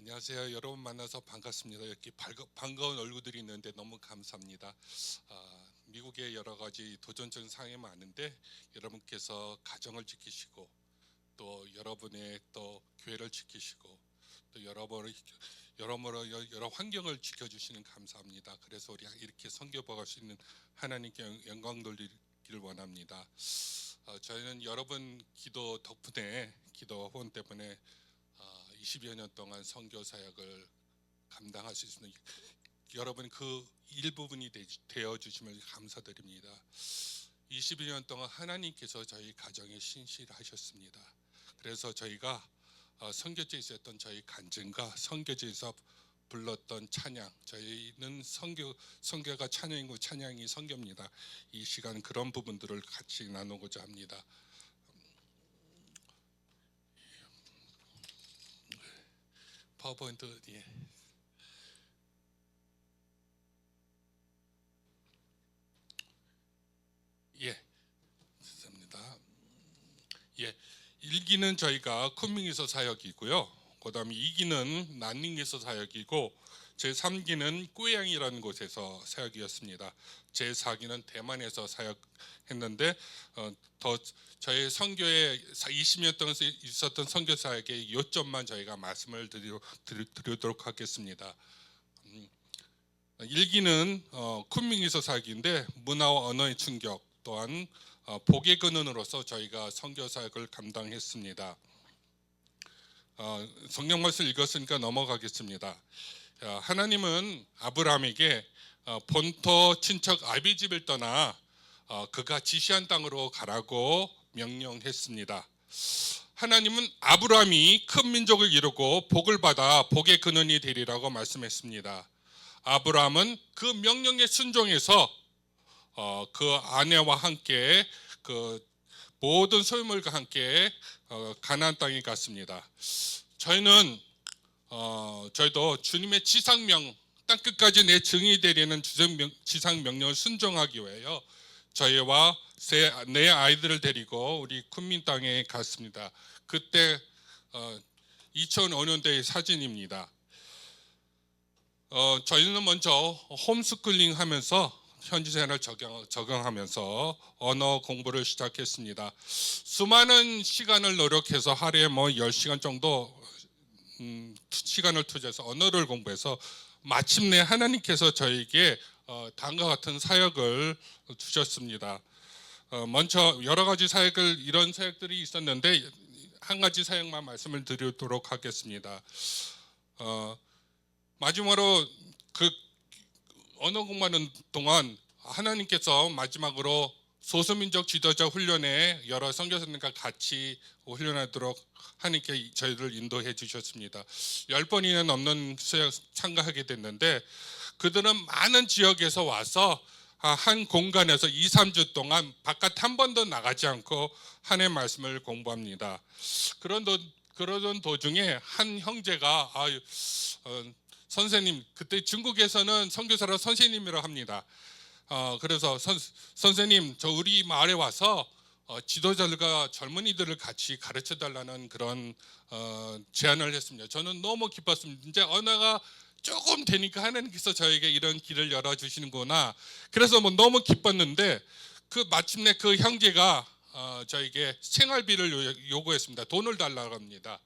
안녕하세요. 여러분 만나서 반갑습니다. 이렇게 반가운 얼굴들이 있는데 너무 감사합니다. 미국의 여러 가지 도전적인 상황이 많은데 여러분께서 가정을 지키시고 또 여러분의 또 교회를 지키시고 또 여러모로 여러 환경을 지켜주시는 감사합니다. 그래서 우리 이렇게 섬겨보갈 수 있는 하나님께 영광 돌리기를 원합니다. 저희는 여러분 기도 덕분에 기도 후원 때문에 20여 년 동안 선교 사역을 감당할 수 있는 여러분 그 일부분이 되어 주심을 감사드립니다. 20여 년 동안 하나님께서 저희 가정에 신실하셨습니다. 그래서 저희가 선교지에 있었던 저희 간증과 선교지에서 불렀던 찬양, 저희는 선교가 찬양이고 찬양이 선교입니다. 이 시간 그런 부분들을 같이 나누고자 합니다. 파워포인트 좋습니다. 1기는 저희가 쿤밍에서 사역이고요. 그다음에 2기는 난닝에서 사역이고 제3기는 꾸양이라는 곳에서 사역이었습니다. 제4기는 대만에서 사역했는데 더 저희 선교에 20년 동안 있었던 선교 사역의 요점만 저희가 말씀을 드리도록 하겠습니다. 1기는 쿤밍에서 사역인데 문화와 언어의 충격 또한 복의 근원으로서 저희가 선교 사역을 감당했습니다. 성경 말씀 읽었으니까 넘어가겠습니다. 하나님은 아브라함에게 본토 친척 아비 집을 떠나 그가 지시한 땅으로 가라고 명령했습니다. 하나님은 아브라함이 큰 민족을 이루고 복을 받아 복의 근원이 되리라고 말씀했습니다. 아브라함은 그 명령에 순종해서 그 아내와 함께 그 모든 소유물과 함께 가나안 땅에 갔습니다. 저희도 주님의 지상명 땅끝까지 내 증인이 되리는 지상명령을 순종하기 위하여 저희와 내 아이들을 데리고 우리 쿤민 땅에 갔습니다. 그때 2005년도의 사진입니다. 저희는 먼저 홈스쿨링 하면서 현지 생활을 적용하면서 언어 공부를 시작했습니다. 수많은 시간을 노력해서 하루에 10시간 정도 시간을 투자해서 언어를 공부해서 마침내 하나님께서 저에게 다음과 같은 사역을 주셨습니다. 먼저 여러 가지 이런 사역들이 있었는데 한 가지 사역만 말씀을 드리도록 하겠습니다. 마지막으로 그 언어 공부하는 동안 하나님께서 마지막으로 소수민족 지도자 훈련에 여러 선교사님과 같이 훈련하도록 하나님께 저희를 인도해 주셨습니다. 10번이나 넘는 수역 참가하게 됐는데 그들은 많은 지역에서 와서 한 공간에서 2, 3주 동안 바깥 한 번도 나가지 않고 하나님의 말씀을 공부합니다. 그러던 도중에 한 형제가 선생님, 그때 중국에서는 선교사를 선생님이라고 합니다. 그래서 선생님, 저 우리 마을에 와서 지도자들과 젊은이들을 같이 가르쳐 달라는 그런 제안을 했습니다. 저는 너무 기뻤습니다. 이제 언어가 조금 되니까 하나님께서 저에게 이런 길을 열어주시는구나. 그래서 너무 기뻤는데 마침내 그 형제가 저에게 생활비를 요구했습니다. 돈을 달라고 합니다.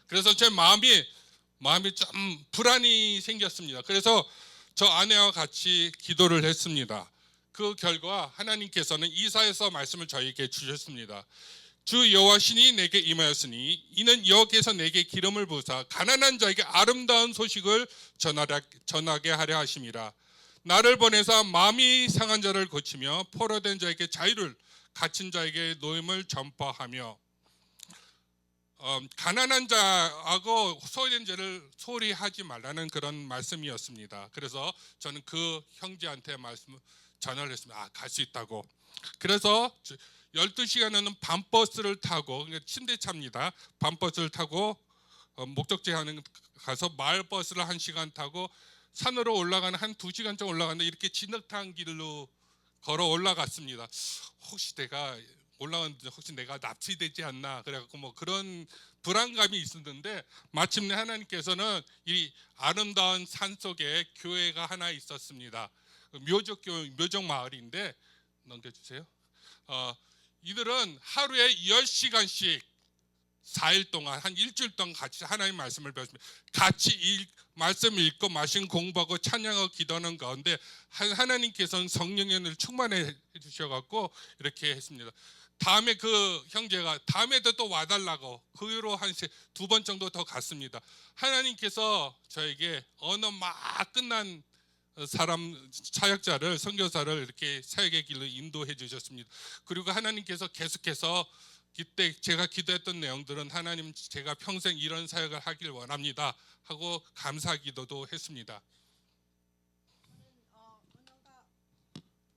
그래서 제 마음이 좀 불안이 생겼습니다. 그래서 저 아내와 같이 기도를 했습니다. 그 결과 하나님께서는 이사야서 말씀을 저에게 주셨습니다. 주 여호와 신이 내게 임하였으니 이는 여호와께서 내게 기름을 부으사 가난한 자에게 아름다운 소식을 전하게 하려 하심이라. 나를 보내사 마음이 상한 자를 고치며 포로된 자에게 자유를, 갇힌 자에게 노임을 전파하며. 가난한 자하고 소외된 자를 소홀히 하지 말라는 그런 말씀이었습니다. 그래서 저는 그 형제한테 전화를 했습니다. 갈 수 있다고. 그래서 12시간은 밤버스를 타고, 침대차입니다. 밤버스를 타고 목적지에 가서 마을버스를 1시간 타고 산으로 올라가는 한 2시간 정도 올라가는데 이렇게 진흙탕 길로 걸어 올라갔습니다. 혹시 내가 올라왔는데 혹시 내가 납치되지 않나 그래갖고 뭐 그런 불안감이 있었는데 마침내 하나님께서는 이 아름다운 산 속에 교회가 하나 있었습니다. 묘적 마을인데 넘겨주세요. 이들은 하루에 10시간씩 4일 동안 한 일주일 동안 같이 하나님 말씀을 배웠습니다. 같이 말씀 읽고 말씀 공부하고 찬양하고 기도하는 가운데 하나님께서는 성령의 은혜를 충만해 주셔갖고 이렇게 했습니다. 다음에 그 형제가 다음에도 또 와달라고 그 후로 한 2번 정도 더 갔습니다. 하나님께서 저에게 어느 막 끝난 사람 사역자를 선교사를 이렇게 사역의 길로 인도해 주셨습니다. 그리고 하나님께서 계속해서 그때 제가 기도했던 내용들은 하나님 제가 평생 이런 사역을 하길 원합니다 하고 감사 기도도 했습니다. 저는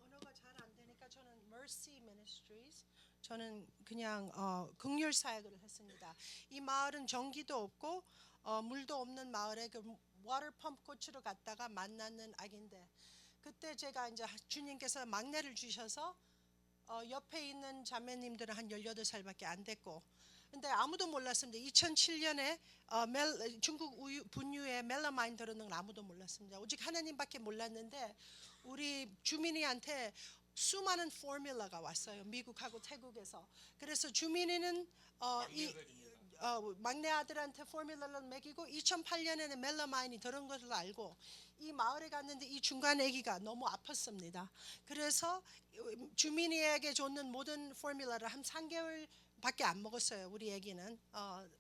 언어가 잘 안 되니까 저는 Mercy Ministries 저는 그냥 긍휼 사역을 했습니다. 이 마을은 전기도 없고 물도 없는 마을에 그 워터펌프 고치러 갔다가 만나는 아기인데 그때 제가 이제 주님께서 막내를 주셔서 옆에 있는 자매님들은 한 18살밖에 안 됐고 근데 아무도 몰랐습니다. 2007년에 중국 분유에 멜라마인 들어있는 걸 아무도 몰랐습니다. 오직 하나님밖에 몰랐는데 우리 주민이한테 수많은 포뮬러가 왔어요. 미국하고 태국에서. 그래서 주민이는 막내 아들한테 포뮬러를 먹이고 2008년에는 멜라마인이 들은 것을 알고 이 마을에 갔는데 이 중간 아기가 너무 아팠습니다. 그래서 주민이에게 줬는 모든 포뮬러를 한 3개월 밖에 안 먹었어요. 우리 아기는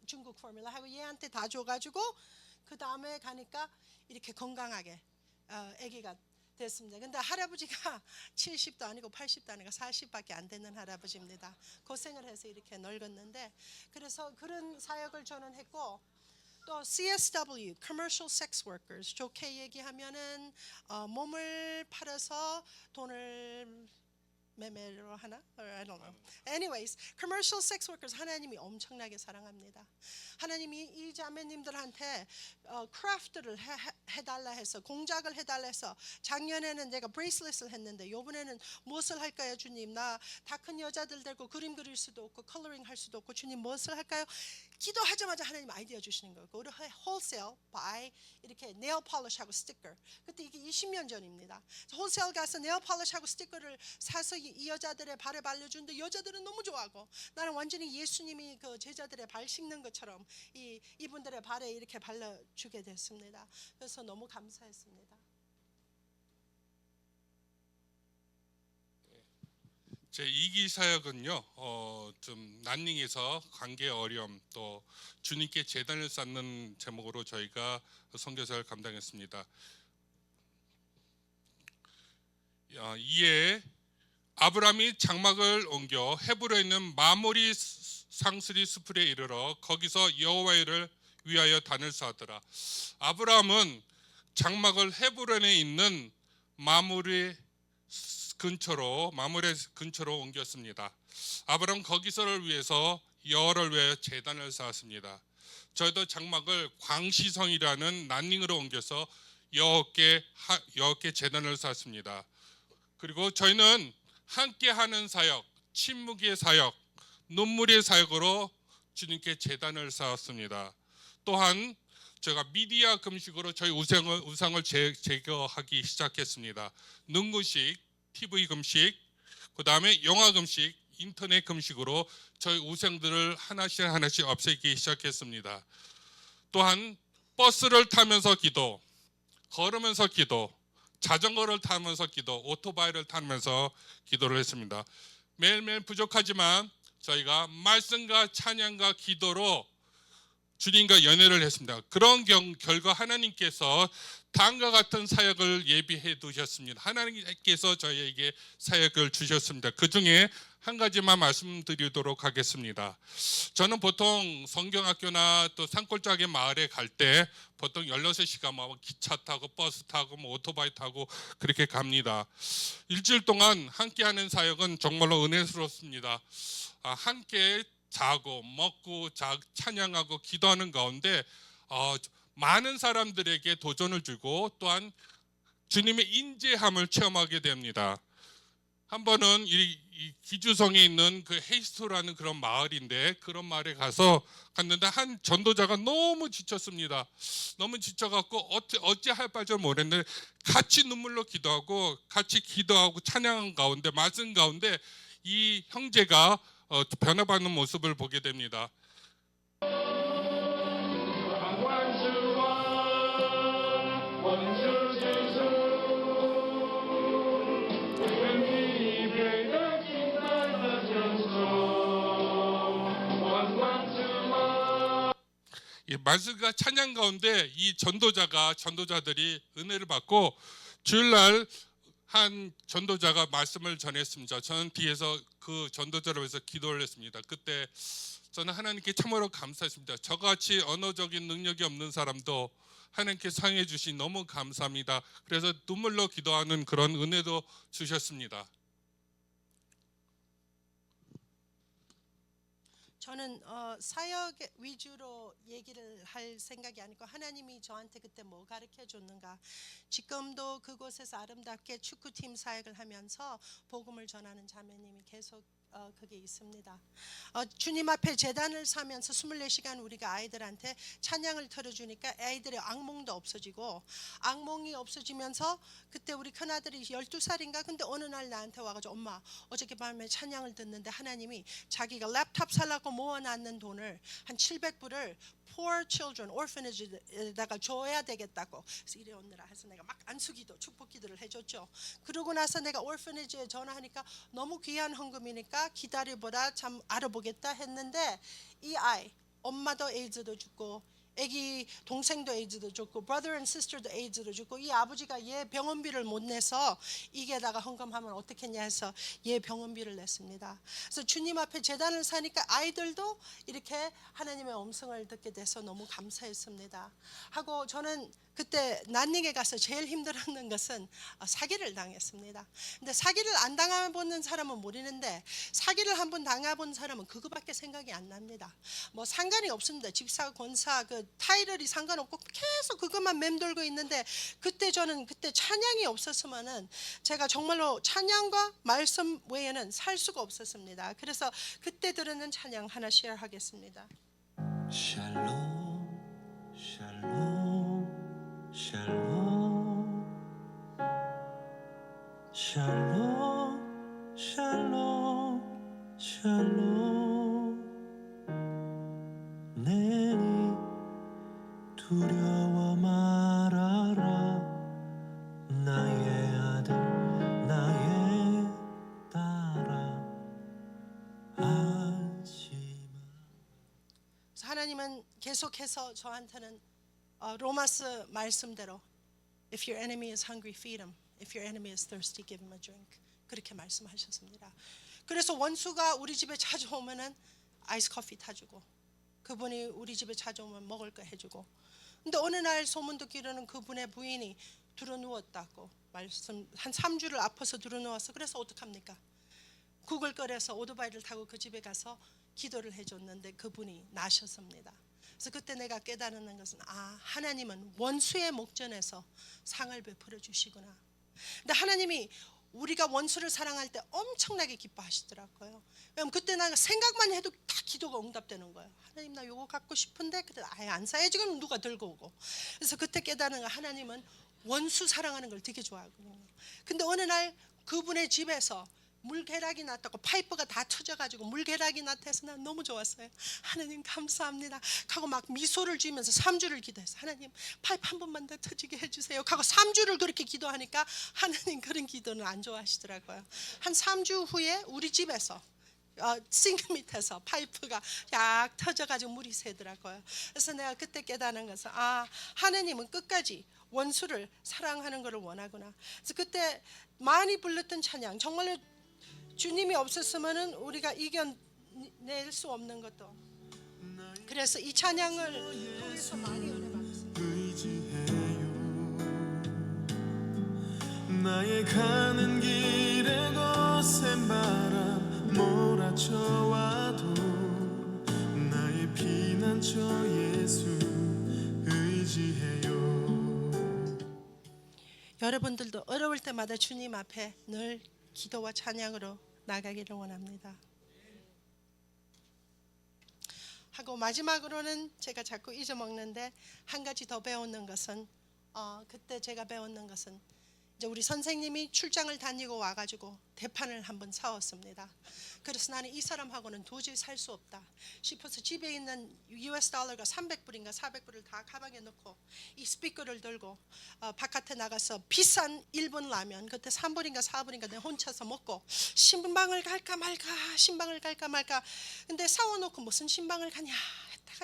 중국 포뮬러 하고 얘한테 다 줘가지고 그 다음에 가니까 이렇게 건강하게 아기가 됐습니다. 근데 할아버지가 70도 아니고 80도 아니고 40밖에 안 되는 할아버지입니다. 고생을 해서 이렇게 늙었는데 그래서 그런 사역을 저는 했고 또 CSW, Commercial Sex Workers 좋게 얘기하면은 몸을 팔아서 돈을 매매로 하나? I don't know. Anyways, commercial sex workers 하나님이 엄청나게 사랑합니다. 하나님이 이 자매님들한테 크래프트를 해달라 해서 공작을 해달라 해서 작년에는 내가 브레이슬릿을 했는데 이번에는 무엇을 할까요 주님? 나 다 큰 여자들 데리고 그림 그릴 수도 없고 컬러링 할 수도 없고 주님 무엇을 할까요? 기도하자마자 하나님 아이디어 주시는 거예요. 우리 홀세일 바이 이렇게 네일 폴리시하고 스티커. 그때 이게 20년 전입니다. 홀세일 가서 네일 폴리시하고 스티커를 사서 이 여자들의 발에 발려주는데 여자들은 너무 좋아하고 나는 완전히 예수님이 그 제자들의 발 씻는 것처럼 이분들의 발에 이렇게 발라주게 됐습니다. 그래서 너무 감사했습니다. 제 2기 사역은요, 좀 난닝에서 관계 어려움 또 주님께 제단을 쌓는 제목으로 저희가 선교사를 감당했습니다. 이에 아브라함이 장막을 옮겨 헤브론에 있는 마모리 상스리 수풀에 이르러 거기서 여호와를 위하여 단을 쌓았더라. 아브라함은 장막을 헤브론에 있는 마모리 근처로 옮겼습니다. 아브라함 거기서를 위해서 여호와를 위하여 제단을 쌓았습니다. 저희도 장막을 광시성이라는 난닝으로 옮겨서 여호와께 제단을 쌓았습니다. 그리고 저희는 함께하는 사역, 침묵의 사역, 눈물의 사역으로 주님께 제단을 쌓았습니다. 또한 제가 미디어 금식으로 저희 우상을 제거하기 시작했습니다. 눈금식, TV 금식, 그 다음에 영화 금식, 인터넷 금식으로 저희 우상들을 하나씩 없애기 시작했습니다. 또한 버스를 타면서 기도, 걸으면서 기도, 자전거를 타면서 기도, 오토바이를 타면서 기도를 했습니다. 매일매일 부족하지만 저희가 말씀과 찬양과 기도로 주님과 연애를 했습니다. 그런 결과 하나님께서 다음과 같은 사역을 예비해 두셨습니다. 하나님께서 저희에게 사역을 주셨습니다. 그 중에 한 가지만 말씀드리도록 하겠습니다. 저는 보통 성경학교나 또 산골짜기 마을에 갈 때 보통 16시간 뭐 기차 타고 버스 타고 뭐 오토바이 타고 그렇게 갑니다. 일주일 동안 함께하는 사역은 정말로 은혜스럽습니다. 함께 자고 먹고 찬양하고 기도하는 가운데 많은 사람들에게 도전을 주고 또한 주님의 인재함을 체험하게 됩니다. 한 번은 이 기주성에 있는 그 헤이스토라는 그런 마을인데, 그런 마을에 갔는데 한 전도자가 너무 지쳤습니다. 너무 지쳐갖고 어찌할 바를 모르겠는데 같이 눈물로 기도하고 같이 기도하고 찬양한 가운데, 말씀 가운데 이 형제가 변화받는 모습을 보게 됩니다. 이 말씀과 찬양 가운데 이 전도자들이 은혜를 받고, 주일날 한 전도자가 말씀을 전했습니다. 저는 뒤에서 그 전도자를 위해서 기도를 했습니다. 그때 저는 하나님께 참으로 감사했습니다. 저같이 언어적인 능력이 없는 사람도 하나님께 사용해 주신 너무 감사합니다. 그래서 눈물로 기도하는 그런 은혜도 주셨습니다. 저는 사역 위주로 얘기를 할 생각이 아니고 하나님이 저한테 그때 뭐 가르쳐 줬는가. 지금도 그곳에서 아름답게 축구팀 사역을 하면서 복음을 전하는 자매님이 계속 그게 있습니다. 주님 앞에 제단을 사면서 24시간 우리가 아이들한테 찬양을 틀어주니까 아이들의 악몽도 없어지고, 악몽이 없어지면서 그때 우리 큰아들이 12살인가 근데 어느 날 나한테 와가지고 엄마 어저께 밤에 찬양을 듣는데 하나님이 자기가 랩탑 살라고 모아놨는 돈을 한 700불을 poor children, orphanage에다가 줘야 되겠다고. 그래서 이래 오느라 해서 내가 막 안수기도, 축복기도를 해줬죠. 그러고 나서 내가 orphanage에 전화하니까 너무 귀한 헌금이니까 기다려보라, 참 알아보겠다 했는데, 이 아이 엄마도 에이즈도 죽고 애기 동생도 에이즈도 죽고 brother and sister도 에이즈도 죽고, 이 아버지가 얘 병원비를 못 내서 이게다가 헌금하면 어떻겠냐 해서 얘 병원비를 냈습니다. 그래서 주님 앞에 제단을 사니까 아이들도 이렇게 하나님의 음성을 듣게 돼서 너무 감사했습니다. 하고 저는 그때 난닝에 가서 제일 힘들었는 것은 사기를 당했습니다. 근데 사기를 안 당해본 사람은 모르는데 사기를 한번 당해본 사람은 그거밖에 생각이 안 납니다. 뭐 상관이 없습니다. 집사, 권사, 그 타이틀이 상관없고 계속 그것만 맴돌고 있는데, 저는 그때 찬양이 없었으면은 제가 정말로 찬양과 말씀 외에는 살 수가 없었습니다. 그래서 그때 들었는 찬양 하나 쉐어하겠습니다. 샬롬 샬롬 샬롬 샬롬 샬롬 샬롬 내니 두려워 말아라 나의 아들 나의 딸아 안심하. 하나님은 계속해서 저한테는 로마스 말씀대로 If your enemy is hungry, feed him. If your enemy is thirsty, give him a drink. 그렇게 말씀하셨습니다. 그래서 원수가 우리 집에 찾아오면은 아이스 커피 타주고, 그분이 우리 집에 찾아오면 먹을 거 해주고. 근데 어느 날 소문 듣기로는 그분의 부인이 들어누웠다고 말씀, 한 3주를 아파서 들어누워서. 그래서 어떡합니까? 국을 끓여서 오토바이를 타고 그 집에 가서 기도를 해줬는데 그분이 나셨습니다. 그래서 그때 내가 깨달은 것은 하나님은 원수의 목전에서 상을 베풀어 주시구나. 근데 하나님이 우리가 원수를 사랑할 때 엄청나게 기뻐하시더라고요. 왜냐면 그때 나 생각만 해도 다 기도가 응답되는 거예요. 하나님 나 요거 갖고 싶은데 그때 아예 안 사요. 지금 누가 들고 오고. 그래서 그때 깨달은 거, 하나님은 원수 사랑하는 걸 되게 좋아하거든요. 근데 어느 날 그분의 집에서 물계락이 났다고, 파이프가 다 터져가지고 물계락이 났다해서 난 너무 좋았어요. 하나님 감사합니다 하고 막 미소를 지으면서 3주를 기도했어요. 하나님 파이프 한 번만 더 터지게 해주세요 하고 3주를 그렇게 기도하니까 하나님 그런 기도는 안 좋아하시더라고요. 한 3주 후에 우리 집에서 싱크 밑에서 파이프가 약 터져가지고 물이 새더라고요. 그래서 내가 그때 깨달은 것은 하나님은 끝까지 원수를 사랑하는 것을 원하구나. 그래서 그때 많이 불렀던 찬양, 정말로 주님이 없었으면은 우리가 이겨낼 수 없는 것도. 그래서 이 찬양을 통해서 많이 은혜 받았습니다. 의지해요 나의 가는 길에 거센 바람 몰아쳐와도 나의 피난처 예수 의지해요. 여러분들도 어려울 때마다 주님 앞에 늘 기도와 찬양으로 나가기를 원합니다. 하고 마지막으로는 제가 자꾸 잊어먹는데 한 가지 더 배우는 것은 그때 제가 배우는 것은 이제 우리 선생님이 출장을 다니고 와가지고 대판을 한번 사왔습니다. 그래서 나는 이 사람하고는 도저히 살 수 없다 싶어서 집에 있는 US 달러가 300불인가 400불을 다 가방에 넣고 이 스피커를 들고 바깥에 나가서 비싼 일본 라면 그때 3불인가 4불인가 내가 혼자서 먹고 신방을 갈까 말까 근데 사와놓고 무슨 신방을 가냐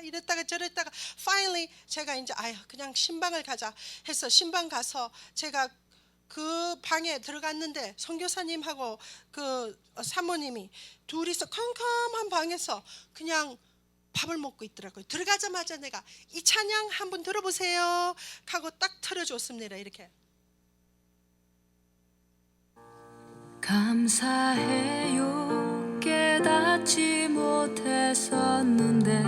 이랬다가 저랬다가 finally 제가 이제 그냥 신방을 가자 해서 신방 가서 제가 그 방에 들어갔는데 선교사님하고 그 사모님이 둘이서 컴컴한 방에서 그냥 밥을 먹고 있더라고요. 들어가자마자 내가 이 찬양 한번 들어보세요 하고 딱 틀어줬습니다. 이렇게 감사해요 깨닫지 못했었는데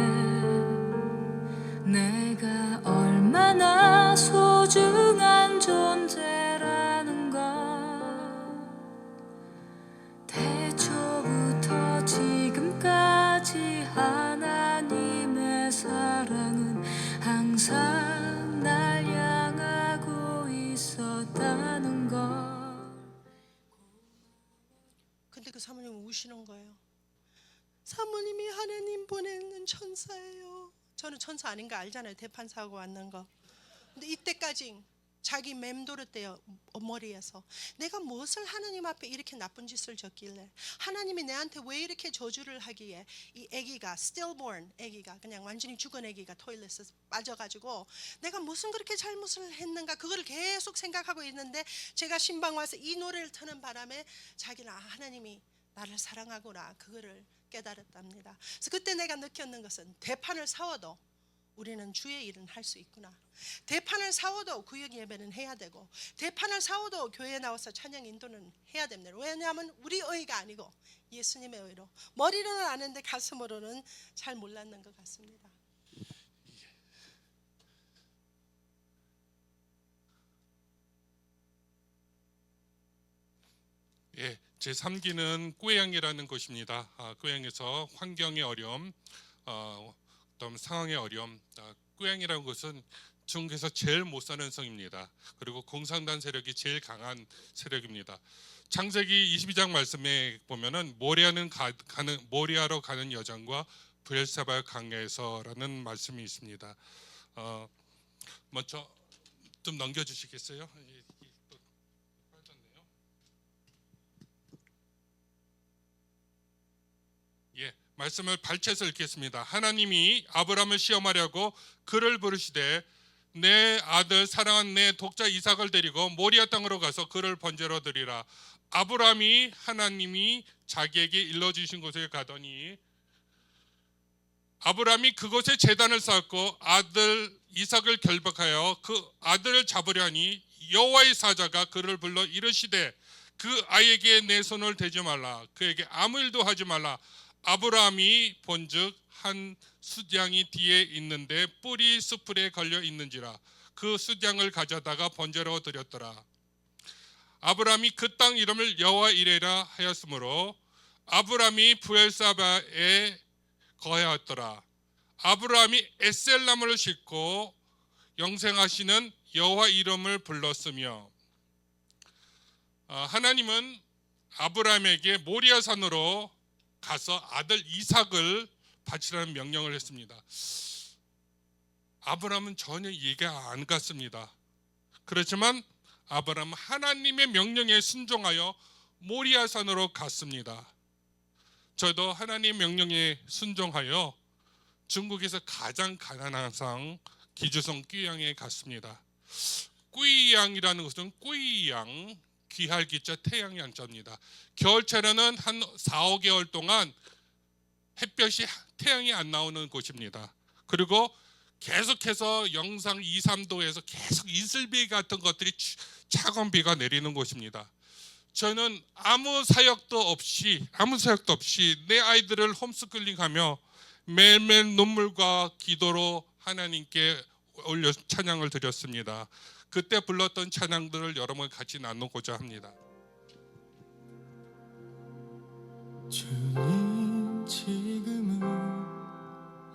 내가 얼마나 소중한 존재라는 걸 태초부터 지금까지 하나님의 사랑은 항상 날 향하고 있었다는 걸. 근데 그 사모님은 우시는 거예요. 사모님이 하나님 보내는 천사예요. 저는 천사 아닌 거 알잖아요. 대판 사고 왔는 거. 근데 이때까지 자기 맴돌았대요. 머리에서 내가 무엇을 하나님 앞에 이렇게 나쁜 짓을 졌길래 하나님이 내한테 왜 이렇게 저주를 하기에 이 아기가 stillborn 아기가 그냥 완전히 죽은 아기가 토일렛에 빠져가지고 내가 무슨 그렇게 잘못을 했는가 그거를 계속 생각하고 있는데 제가 신방 와서 이 노래를 트는 바람에 자기는 하나님이 나를 사랑하구나 그거를 깨달았답니다. 그래서 그때 내가 느꼈는 것은 대판을 사워도 우리는 주의 일은 할 수 있구나. 대판을 사워도 구역 예배는 해야 되고 대판을 사워도 교회에 나와서 찬양 인도는 해야 됩니다. 왜냐하면 우리 의가 아니고 예수님의 의로 머리로는 아는데 가슴으로는 잘 몰랐는 것 같습니다. 예, 제 3기는 꾸양이라는 곳입니다. 꾸양에서 환경의 어려움, 그다음 상황의 어려움. 꾸양이라는 곳은 중국에서 제일 못 사는 성입니다. 그리고 공산당 세력이 제일 강한 세력입니다. 창세기 22장 말씀에 보면은 모리아로 가는 여정과 브엘사바 강야에서라는 말씀이 있습니다. 먼저 좀 넘겨주시겠어요? 예, 말씀을 발췌해서 읽겠습니다. 하나님이 아브라함을 시험하려고 그를 부르시되 내 아들 사랑한 내 독자 이삭을 데리고 모리아 땅으로 가서 그를 번제로 드리라. 아브라함이 하나님이 자기에게 일러주신 곳에 가더니 아브라함이 그곳에 제단을 쌓고 아들 이삭을 결박하여 그 아들을 잡으려니 여호와의 사자가 그를 불러 이르시되 그 아이에게 내 손을 대지 말라. 그에게 아무 일도 하지 말라. 아브라함이 본즉 한 숫양이 뒤에 있는데 뿔이 수풀에 걸려 있는지라. 그 숫양을 가져다가 번제로 드렸더라. 아브라함이 그 땅 이름을 여호와 이레라 하였으므로 아브라함이 브엘사바에 거하였더라. 아브라함이 에셀나무를 싣고 영생하시는 여호와 이름을 불렀으며 하나님은 아브라함에게 모리아 산으로 가서 아들 이삭을 바치라는 명령을 했습니다. 아브라함은 전혀 이해가 안 갔습니다. 그렇지만 아브라함은 하나님의 명령에 순종하여 모리아 산으로 갔습니다. 저도 하나님의 명령에 순종하여 중국에서 가장 가난한 상 기주성 꾸이양에 갔습니다. 꾸이양이라는 것은 꾸이양 귀할 기자 태양 양자입니다. 겨울철에는 한 4-5개월 동안 햇볕이 태양이 안 나오는 곳입니다. 그리고 계속해서 영상 2-3도에서 계속 이슬비 같은 것들이 차가운 비가 내리는 곳입니다. 저는 아무 사역도 없이 내 아이들을 홈스쿨링하며 매일매일 눈물과 기도로 하나님께 올려 찬양을 드렸습니다. 그때 불렀던 찬양들을 여러분 같이 나누고자 합니다. 주님 지금은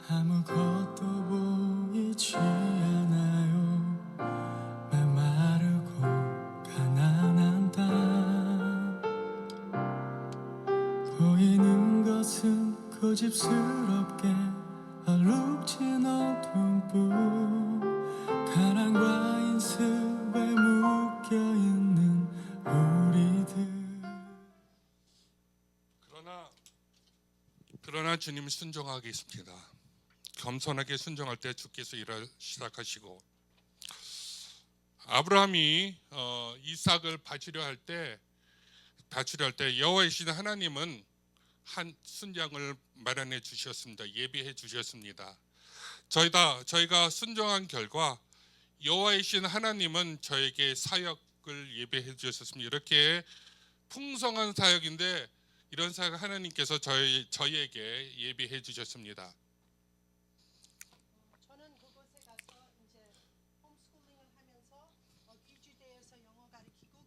아무것도 보이지 않아요. 메마르고 가난한 땅 보이는 것은 고집스럽게 얼룩진 어둠뿐 가난과 인습에 묶여있는 우리들. 그러나 주님 순종하겠습니다. 겸손하게 순종할 때 주께서 일을 시작하시고, 아브라함이 이삭을 바치려 할 때 여호와이신 하나님은 한 순양을 마련해 주셨습니다. 예비해 주셨습니다. 저희가 순종한 결과 여호와이신 하나님은 저에게 사역을 예비해 주셨습니다. 이렇게 풍성한 사역인데 이런 사역 하나님께서 저희에게 예비해 주셨습니다. 저는 그곳에 가서 이제 홈스쿨링을 하면서 귀주대에서 영어 가르치고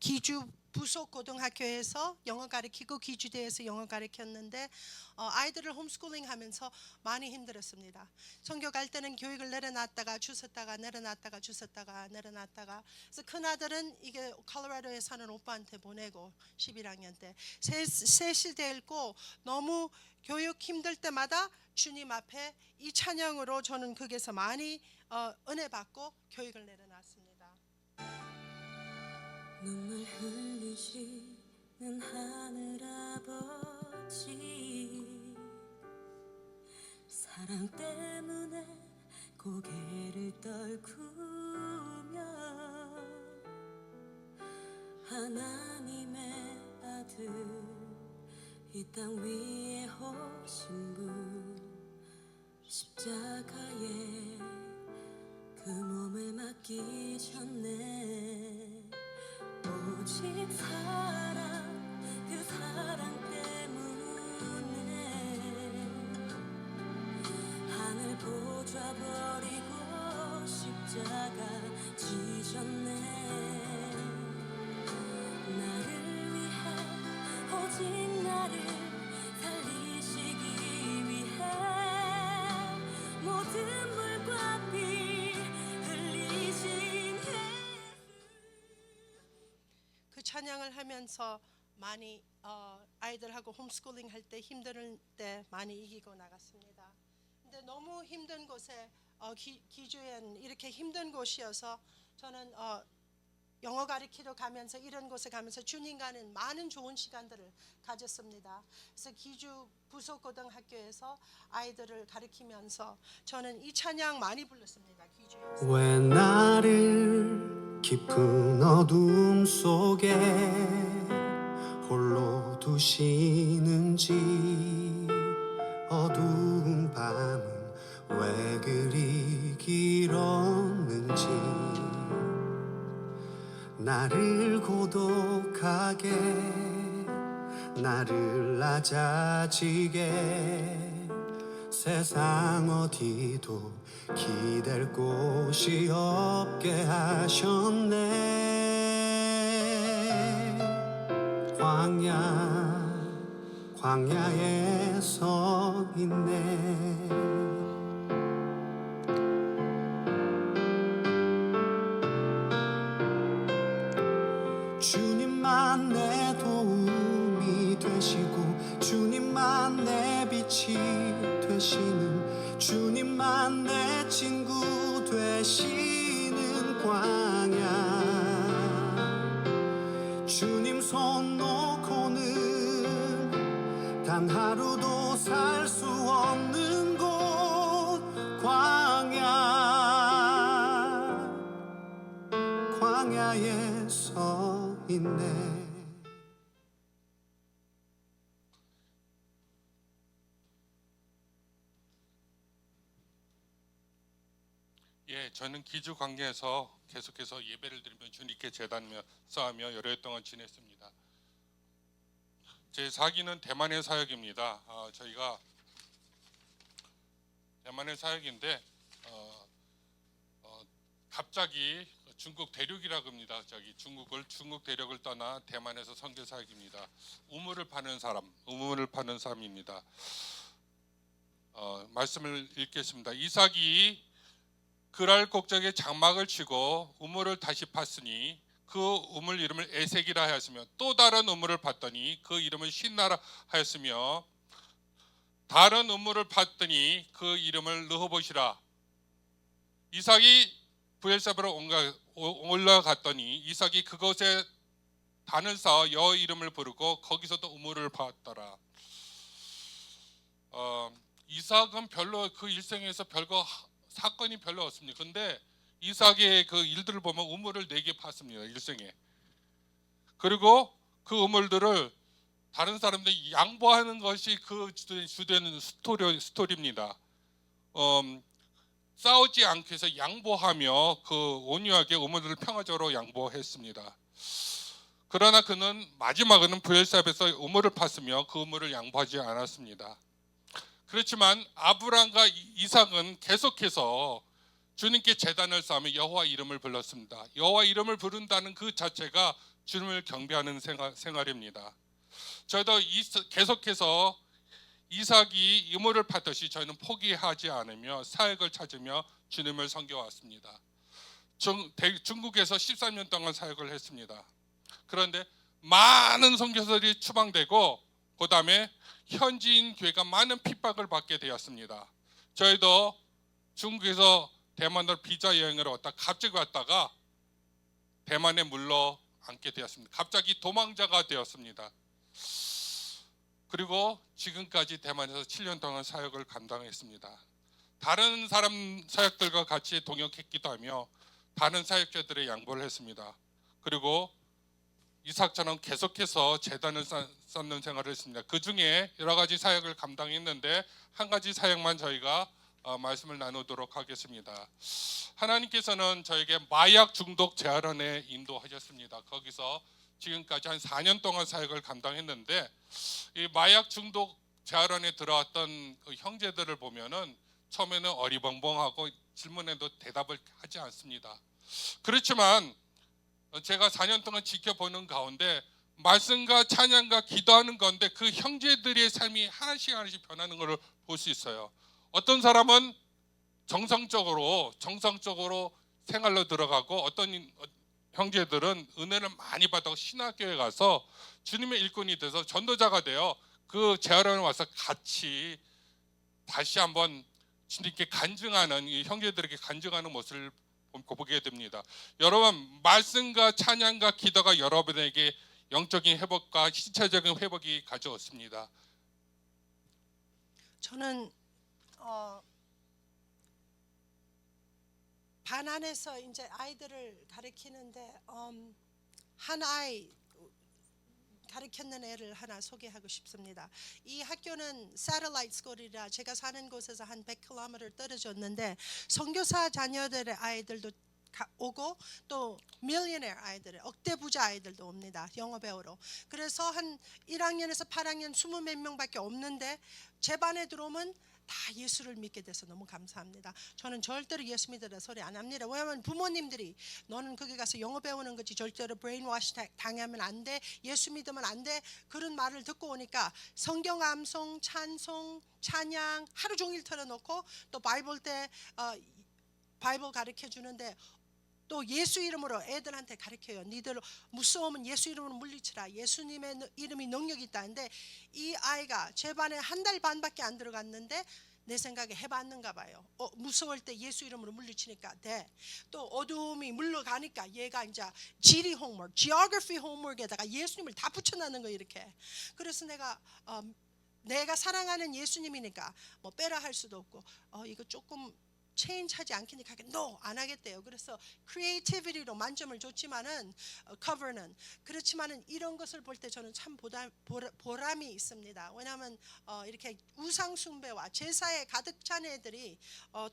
기주 부속 고등학교에서 영어 가르치고 기주대에서 영어 가르쳤는데 아이들을 홈스쿨링 하면서 많이 힘들었습니다. 선교 갈 때는 교육을 내려놨다가 주웠다가 내려놨다가 주웠다가 내려놨다가, 그래서 큰아들은 이게 콜로라도에 사는 오빠한테 보내고 11학년 때 셋이 되고 너무 교육 힘들 때마다 주님 앞에 이 찬양으로 저는 거기서 많이 은혜 받고 교육을 내려놨습니다. 눈물 흘리시는 하늘 아버지, 사랑 때문에 고개를 떨구며 하나님의 아들 이 땅 위에 오신 분, 십자가에 그 몸을 맡기셨네. 오직 사랑, 그 사랑 때문에 하늘 보좌 버리고 십자가 지셨네. 나를 위해, 오직 나를 살리시기 위해 모든 물과 피 흘리신 그 찬양을 하면서 많이 아이들하고 홈스쿨링 할 때 힘들 때 많이 이기고 나갔습니다. 근데 너무 힘든 곳에 기주엔 이렇게 힘든 곳이어서 저는 영어 가르치러 가면서 이런 곳에 가면서 주님과는 많은 좋은 시간들을 가졌습니다. 그래서 기주 부속고등학교에서 아이들을 가르치면서 저는 이 찬양 많이 불렀습니다. 기주에서. 왜 나를 깊은 어둠 속에 홀로 두시는지, 어두운 밤은 왜 그리 길었는지, 나를 고독하게, 나를 낮아지게 세상 어디도 기댈 곳이 없게 하셨네. 광야에 서 있네. 주님만 내 도움이 되시고, 주님만 내 빛이 되시는, 주님만 내 친구 되시는 광야. 주님 손 놓고는 단 하루도 살 수 없는 곳, 광야에 서 있네. 예, 저는 기주 관계에서 계속해서 예배를 드리며 주님께 제단하며 쌓으며 여러 해 동안 지냈습니다. 제 4기는 대만의 사역입니다. 저희가 대만의 사역인데 갑자기 중국 대륙이라고 합니다. 중국 대륙을 떠나 대만에서 선교 사역입니다. 우물을 파는 사람입니다. 말씀을 읽겠습니다. 이삭이 그랄 곡적에 장막을 치고 우물을 다시 팠으니 그 우물 이름을 에색이라 하였으며 또 다른 우물을 팠더니 그 이름을 신나라 하였으며 다른 우물을 팠더니 그 이름을 르호봇이라. 이삭이 브엘사바로 올라갔더니 이삭이 그곳에 단을 쌓아 여호와 이름을 부르고 거기서도 우물을 파았더라. 이삭은 별로 그 일생에서 별거 사건이 별로 없습니다. 근데 이삭의 그 일들을 보면 우물을 4개 팠습니다. 일생에. 그리고 그 우물들을 다른 사람들이 양보하는 것이 그 주된 스토리입니다. 싸우지 않기 위해서 양보하며 그 온유하게 우물들을 평화적으로 양보했습니다. 그러나 그는 마지막에는 브엘사베에서 우물을 팠으며 그 우물을 양보하지 않았습니다. 그렇지만 아브람과 이삭은 계속해서 주님께 제단을 쌓으며 여호와 이름을 불렀습니다. 여호와 이름을 부른다는 그 자체가 주님을 경배하는 생활입니다. 저희도 계속해서 이삭이 우물을 팠듯이 저희는 포기하지 않으며 사역을 찾으며 주님을 섬겨왔습니다. 중국에서 13년 동안 사역을 했습니다. 그런데 많은 선교사들이 추방되고 그 다음에 현지인 교회가 많은 핍박을 받게 되었습니다. 저희도 중국에서 대만으로 비자 여행을 갑자기 왔다가 대만에 물러앉게 되었습니다. 갑자기 도망자가 되었습니다. 그리고 지금까지 대만에서 7년 동안 사역을 감당했습니다. 다른 사람 사역들과 같이 동역했기도 하며 다른 사역자들의 양보를 했습니다. 그리고 이삭처럼 계속해서 제단을 쌓는 생활을 했습니다. 그 중에 여러 가지 사역을 감당했는데 한 가지 사역만 저희가 말씀을 나누도록 하겠습니다. 하나님께서는 저에게 마약 중독 재활원에 인도하셨습니다. 거기서 지금까지 한 4년 동안 사역을 감당했는데 이 마약 중독 재활원에 들어왔던 그 형제들을 보면은 처음에는 어리벙벙하고 질문에도 대답을 하지 않습니다. 그렇지만 제가 4년 동안 지켜보는 가운데 말씀과 찬양과 기도하는 건데 그 형제들의 삶이 하나씩 변하는 것을 볼 수 있어요. 어떤 사람은 정상적으로 생활로 들어가고 어떤 형제들은 은혜를 많이 받아 신학교에 가서 주님의 일꾼이 돼서 전도자가 되어 그 재활원에 와서 같이 다시 한번 주님께 간증하는 이 형제들에게 간증하는 모습을 보게 됩니다. 여러분, 말씀과 찬양과 기도가 여러분에게 영적인 회복과 신체적인 회복이 가져왔습니다. 저는 반안에서 이제 아이들을 가르치는데 한 아이 가르쳤는 애를 하나 소개하고 싶습니다. 이 학교는 Satellite School이라 제가 사는 곳에서 한 100km 떨어졌는데 선교사 자녀들의 아이들도 오고 또 밀리어네 아이들, 억대 부자 아이들도 옵니다. 영어 배우러. 그래서 한 1학년에서 8학년 20 몇 명밖에 없는데 제 반에 들어오면 다 예수를 믿게 돼서 너무 감사합니다. 저는 절대로 예수 믿으라 소리 안 합니다. 왜냐하면 부모님들이 너는 거기 가서 영어 배우는 거지 절대로 브레인워시 당하면 안 돼, 예수 믿으면 안 돼, 그런 말을 듣고 오니까 성경 암송, 찬송, 찬양 하루 종일 틀어놓고 또 바이블 때 바이블 가르쳐 주는데 또 예수 이름으로 애들한테 가르쳐요. 니들 무서우면 예수 이름으로 물리치라. 예수님의 이름이 능력이 있다는데 이 아이가 제 반에 한 달 반밖에 안 들어갔는데 내 생각에 해봤는가 봐요. 무서울 때 예수 이름으로 물리치니까 돼. 또 어두움이 물러가니까 얘가 이제 지리 홈워크, 지오그래피 홈워크에다가 예수님을 다 붙여놨는 거 이렇게. 그래서 내가 사랑하는 예수님이니까 뭐 빼라 할 수도 없고 이거 조금 체인하지 않겠니까 no 안 하겠대요. 그래서 크리에이티비티로 만점을 줬지만은 커버는 그렇지만은 이런 것을 볼 때 저는 참 보람이 있습니다. 왜냐하면 이렇게 우상 숭배와 제사에 가득 찬 애들이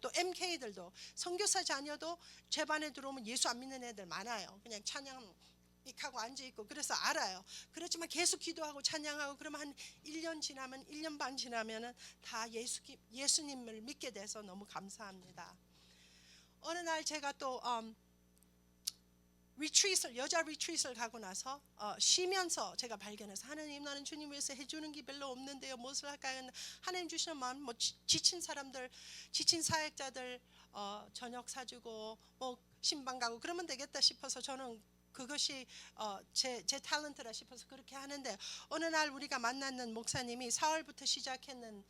또 MK들도 선교사 자녀도 제 반에 들어오면 예수 안 믿는 애들 많아요. 그냥 찬양 하고 앉아 있고 그래서 알아요. 그렇지만 계속 기도하고 찬양하고 그러면 한 1년 지나면 1년 반 지나면은 다 예수님을 믿게 돼서 너무 감사합니다. 어느 날 제가 또 리트릿을 여자 리트릿을 가고 나서 쉬면서 제가 발견해서 하나님 나는 주님 위해서 해주는 게 별로 없는데요 무엇을 할까요? 하나님 주시는 마음 뭐 지친 사람들 지친 사역자들 저녁 사주고 뭐 신방 가고 그러면 되겠다 싶어서 저는 그것이 제 탤런트라 싶어서 그렇게 하는데 어느 날 우리가 만났는 목사님이 4월부터 시작했는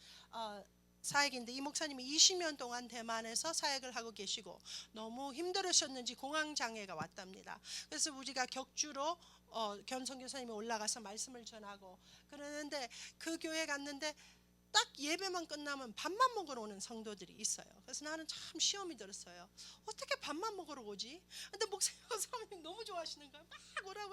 사역인데 이 목사님이 20년 동안 대만에서 사역을 하고 계시고 너무 힘들으셨는지 공황장애가 왔답니다. 그래서 우리가 격주로 견성 교사님이 올라가서 말씀을 전하고 그러는데 그 교회 갔는데 딱 예배만 끝나면 밥만 먹으러 오는 성도들이 있어요. 그래서 나는 참 시험이 들었어요. 어떻게 밥만 먹으러 오지? 근데 목사님 너무 좋아하시는 거예요. 막 오라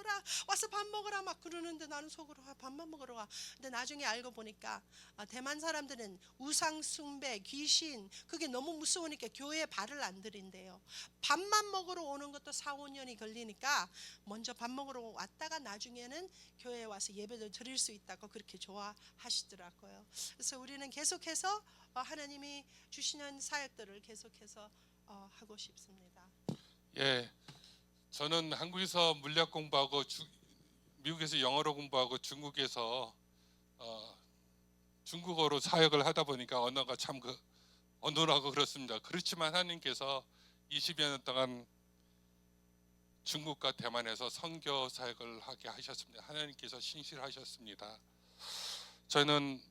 와서 밥 먹으라 막 그러는데 나는 속으로 밥만 먹으러 와. 근데 나중에 알고 보니까 대만 사람들은 우상 숭배, 귀신 그게 너무 무서우니까 교회에 발을 안 들인대요. 밥만 먹으러 오는 것도 4, 5년이 걸리니까 먼저 밥 먹으러 왔다가 나중에는 교회에 와서 예배를 드릴 수 있다고 그렇게 좋아하시더라고요. 그래서 우리는 계속해서 하나님이 주시는 사역들을 계속해서 하고 싶습니다. 예, 저는 한국에서 물리학 공부하고 미국에서 영어로 공부하고 중국에서 중국어로 사역을 하다 보니까 언어가 참 어눌하고 그렇습니다. 그렇지만 하나님께서 20여 년 동안 중국과 대만에서 선교 사역을 하게 하셨습니다. 하나님께서 신실하셨습니다. 저는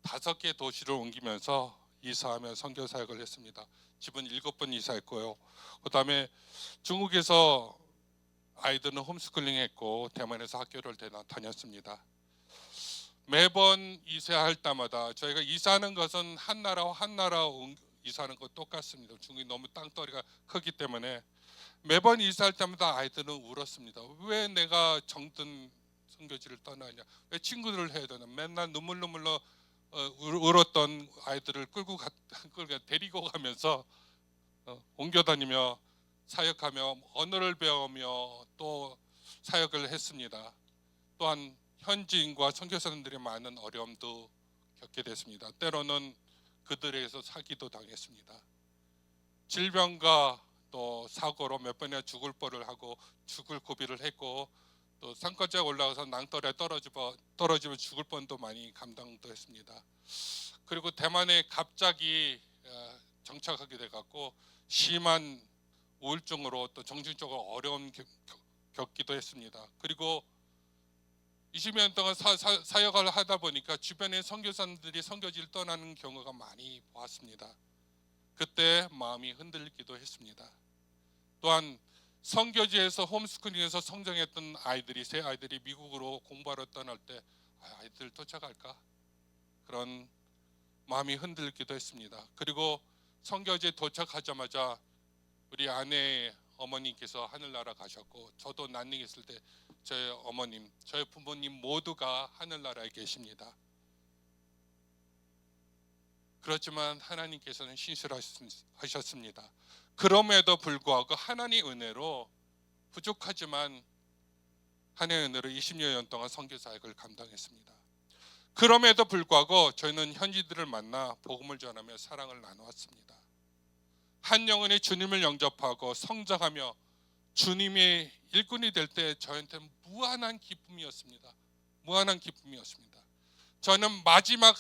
5개 도시를 옮기면서 이사하며 선교 사역을 했습니다. 집은 7번 이사했고요. 그다음에 중국에서 아이들은 홈스쿨링 했고 대만에서 학교를 다녔습니다. 매번 이사할 때마다 저희가 이사하는 것은 한 나라와 한 나라 이사하는 것 똑같습니다. 중국이 너무 땅덩어리가 크기 때문에 매번 이사할 때마다 아이들은 울었습니다. 왜 내가 정든 선교지를 떠나냐? 왜 친구들을 해야 되나? 맨날 눈물로 울었던 아이들을 끌고 데리고 가면서 옮겨 다니며 사역하며 언어를 배우며 또 사역을 했습니다. 또한 현지인과 선교사님들이 많은 어려움도 겪게 됐습니다. 때로는 그들에게서 사기도 당했습니다. 질병과 또 사고로 몇 번이나 죽을 뻔을 하고 죽을 고비를 했고 또 산까지 올라가서 낭떠러에 떨어지면 죽을 뻔도 많이 감당도 했습니다. 그리고 대만에 갑자기 정착하게 돼갖고 심한 우울증으로 또 정신적으로 어려움 겪기도 했습니다. 그리고 20년 동안 사역을 하다 보니까 주변의 선교사님들이 선교지를 떠나는 경우가 많이 보았습니다. 그때 마음이 흔들리기도 했습니다. 또한 선교지에서 홈스쿨링에서 성장했던 새 아이들이 미국으로 공부하러 떠날 때 아이들 도착할까? 그런 마음이 흔들리기도 했습니다. 그리고 선교지에 도착하자마자 우리 아내의 어머니께서 하늘나라 가셨고 저도 난닝 있을 때 저희 어머님, 저희 부모님 모두가 하늘나라에 계십니다. 그렇지만 하나님께서는 신실하셨습니다. 그럼에도 불구하고 하나님의 은혜로 부족하지만 하나님의 은혜로 20여 년 동안 선교 사역을 감당했습니다. 그럼에도 불구하고 저희는 현지들을 만나 복음을 전하며 사랑을 나누었습니다. 한 영혼이 주님을 영접하고 성장하며 주님의 일꾼이 될 때 저한테는 무한한 기쁨이었습니다. 무한한 기쁨이었습니다. 저는 마지막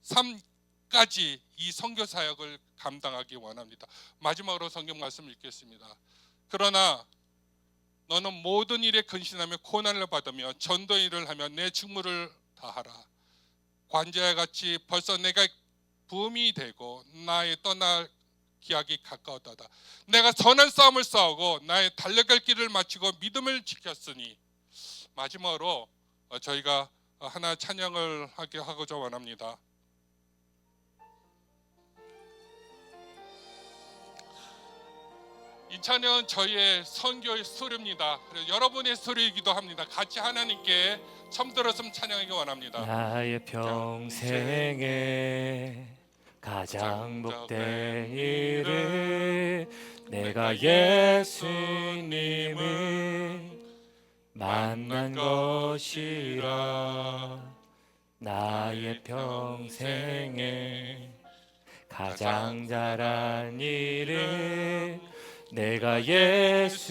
삶까지 이 선교 사역을 감당하기 원합니다. 마지막으로 성경 말씀 읽겠습니다. 그러나 너는 모든 일에 근신하며 고난을 받으며 전도 일을 하며 내 직무를 다하라. 관제와 같이 벌써 내가 부음이 되고 나의 떠날 기약이 가까웠다. 내가 선한 싸움을 싸우고 나의 달려갈 길을 마치고 믿음을 지켰으니. 마지막으로 저희가 하나 찬양을 하고자 원합니다. 이 찬양은 저희의 선교의 스토리입니다. 그래서 여러분의 스토리이기도 합니다. 같이 하나님께 처음 들었으면 찬양하기 원합니다. 나의 평생에 가장 복된 일은 내가 예수님을 만난 것이라. 나의 평생에 가장 잘한 일은 내가 예수님을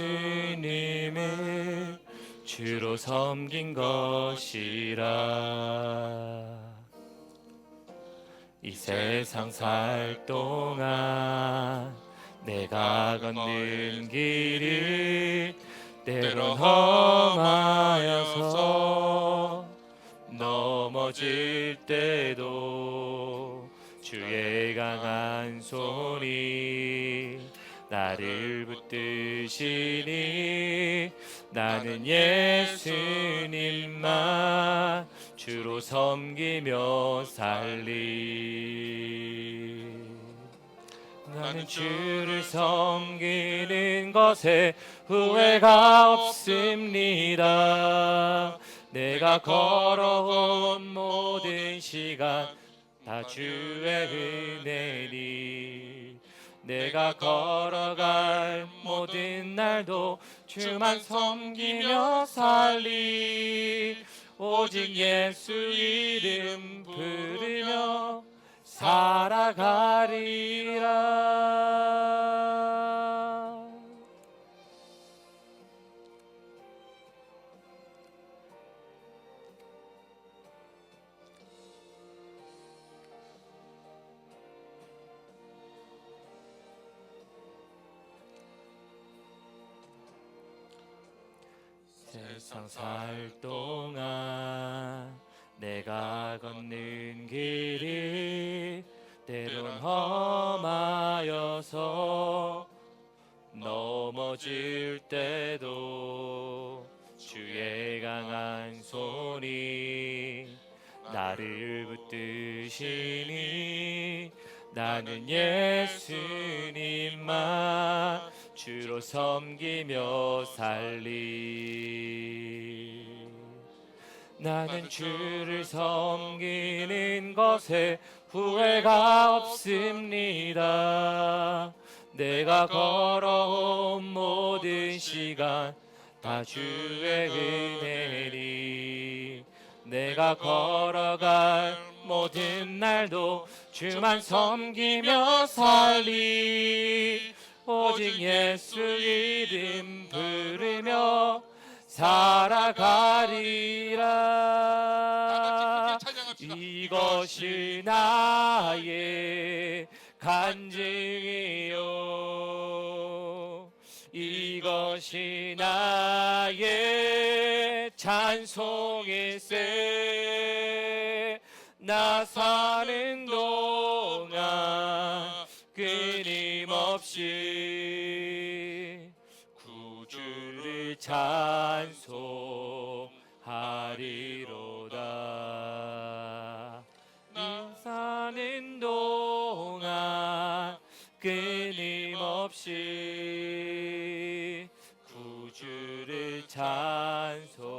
주로 섬긴 것이라. 이 세상 살 동안 내가 걷는 길이 때론 험하여서 넘어질 때도 주의 강한 손이 나를 붙드시니 나는 예수님만 주로 섬기며 살리. 나는 주를 섬기는 것에 후회가 없습니다. 내가 걸어온 모든 시간 다 주의 은혜니 내가 걸어갈 모든 날도 주만 섬기며 살리. 오직 예수 이름 부르며 살아가리라. 세상 살 동안 내가 걷는 길이 때론 험하여서 넘어질 때도 주의 강한 손이 나를 붙드시니 나는 예수님만 주로 섬기며 살리. 나는 주를 섬기는 것에 후회가 없습니다. 내가 걸어온 모든 시간 다 주의 은혜니 내가 걸어갈 모든 날도 주만 섬기며 살리. 오직 예수 이름 부르며 살아가리라. 이것이 나의 간증이요 이것이 나의 찬송일세. 나 사는 동안 끊임없이 구주를 찬송하리로다. 나 사는 동안 끊임없이 구주를 찬송하리로다.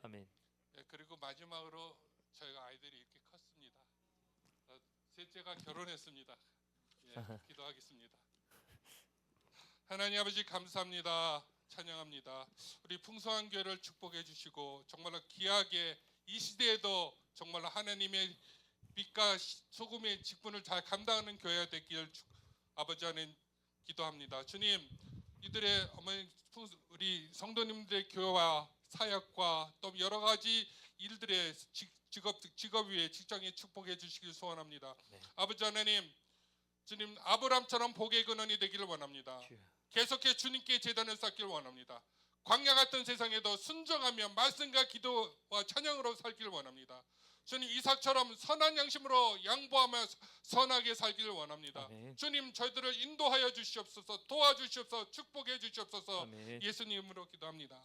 아멘. 네, 그리고 마지막으로 저희가 아이들이 이렇게 컸습니다. 셋째가 결혼했습니다. 예, 기도하겠습니다. 하나님 아버지 감사합니다. 찬양합니다. 우리 풍성한 교회를 축복해 주시고 정말로 귀하게 이 시대에도 정말로 하나님의 빛과 소금의 직분을 잘 감당하는 교회가 되기를 아버지 하나님 기도합니다. 주님, 이들의 어머니 우리 성도님들의 교회와 사역과 또 여러 가지 일들의 직업 위에 직장에 축복해 주시길 소원합니다. 네. 아버지 하나님, 주님 아브람처럼 복의 근원이 되기를 원합니다. 주여. 계속해 주님께 제단을 쌓기를 원합니다. 광야 같은 세상에도 순종하며 말씀과 기도와 찬양으로 살기를 원합니다. 주님 이삭처럼 선한 양심으로 양보하며 선하게 살기를 원합니다. 아멘. 주님 저희들을 인도하여 주시옵소서, 도와주시옵소서, 축복해 주시옵소서. 아멘. 예수님으로 기도합니다.